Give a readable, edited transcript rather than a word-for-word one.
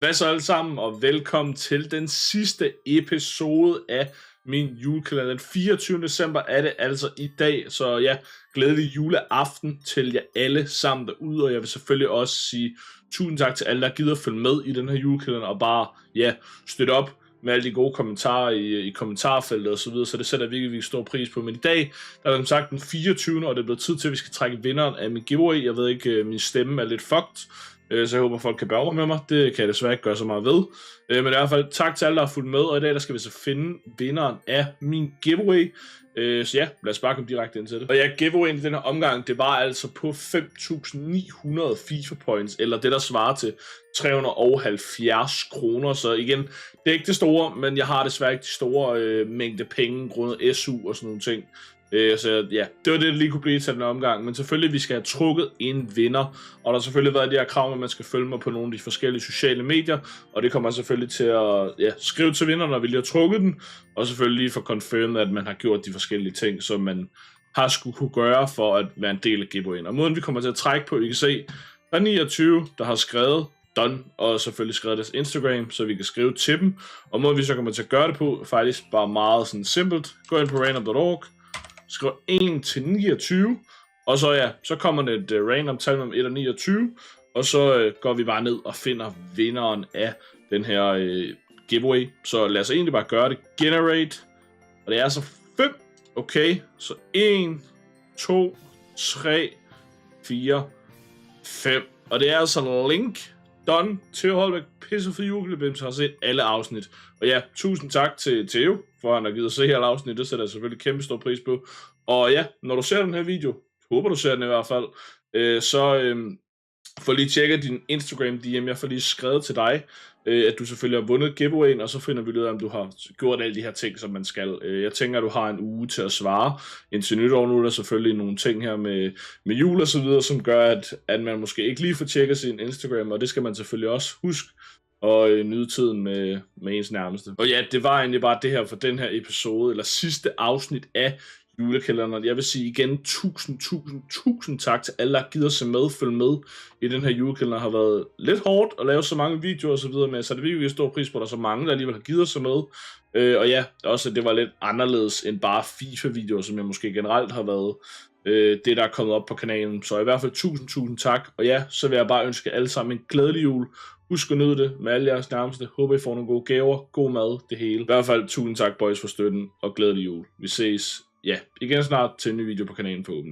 Hvad så alle sammen, og velkommen til den sidste episode af min julekalender. Den 24. december er det altså i dag, så ja, glædelig juleaften til jer alle sammen derude, og jeg vil selvfølgelig også sige tusind tak til alle, der gider følge med i den her julekalender, og bare, ja, støtte op med alle de gode kommentarer i kommentarfeltet og så videre, så det sætter jeg virkelig stor pris på. Men i dag, der er som sagt den 24. og det er blevet tid til, at vi skal trække vinderen af min giveaway. Jeg ved ikke, min stemme er lidt fucked, så jeg håber, folk kan bære over med mig. Det kan jeg desværre ikke gøre så meget ved. Men i hvert fald tak til alle, der har fulgt med, og i dag der skal vi så finde vinderen af min giveaway. Så ja, lad os bare komme direkte ind til det. Og ja, giveawayen i den her omgang, det var altså på 5.900 FIFA points, eller det der svarer til 370 kroner. Så igen, det er ikke det store, men jeg har desværre ikke de store mængde penge grundet SU og sådan nogle ting. Så ja, det var det, der lige kunne blive til den omgang. Men selvfølgelig, vi skal have trukket en vinder. Og der har selvfølgelig været de her krav, at man skal følge mig på nogle af de forskellige sociale medier. Og det kommer selvfølgelig til at skrive til vinderen, når vi lige har trukket den. Og selvfølgelig lige for confirmed, at man har gjort de forskellige ting, som man har skulle kunne gøre for at være en del af giveawayen. Og måden vi kommer til at trække på, I kan se, der er 29, der har skrevet done, og selvfølgelig skrevet deres Instagram, så vi kan skrive til dem. Og måden vi så kommer til at gøre det på, er faktisk bare meget sådan simpelt. Gå ind på random.org. Skriv 1 til 29, og så ja, så kommer det et random tal mellem 1 og 29, og så går vi bare ned og finder vinderen af den her giveaway. Så lad os egentlig bare gøre det. Generate, og det er altså 5, okay, så 1, 2, 3, 4, 5, og det er altså link done til Holbæk Pissefri Julebim, som har set alle afsnit. Og ja, tusind tak til Theo, for han har givet at se hele afsnit. Det sætter jeg selvfølgelig kæmpe stor pris på. Og ja, når du ser den her video, håber du ser den i hvert fald, så få lige tjekket din Instagram DM. Jeg får lige skrevet til dig, at du selvfølgelig har vundet giveawayen, og så finder vi ud af, om du har gjort alle de her ting, som man skal. Jeg tænker, at du har en uge til at svare indtil nytår. Nu er der selvfølgelig nogle ting her med jul og så videre, som gør, at man måske ikke lige får tjekket sin Instagram, og det skal man selvfølgelig også huske og nyde tiden med ens nærmeste. Og ja, det var egentlig bare det her for den her episode, eller sidste afsnit af julekalenderen. Jeg vil sige igen tusind tak til alle, der gider se med, følge med i den her julekalender. Har været lidt hårdt at lave så mange videoer og så videre med, så det er virkelig stor pris på, at der er så mange, der alligevel har givet sig med. Og ja, også at det var lidt anderledes end bare FIFA-videoer, som jeg måske generelt har været det, der er kommet op på kanalen. Så i hvert fald tusind tak. Og ja, så vil jeg bare ønske alle sammen en glædelig jul. Husk at nyde det med alle jeres nærmeste. Håber I får nogle gode gaver, god mad, det hele. I hvert fald tusind tak boys for støtten, og glædelig jul. Vi ses, ja, igen snart til en ny video på kanalen forhåbentlig.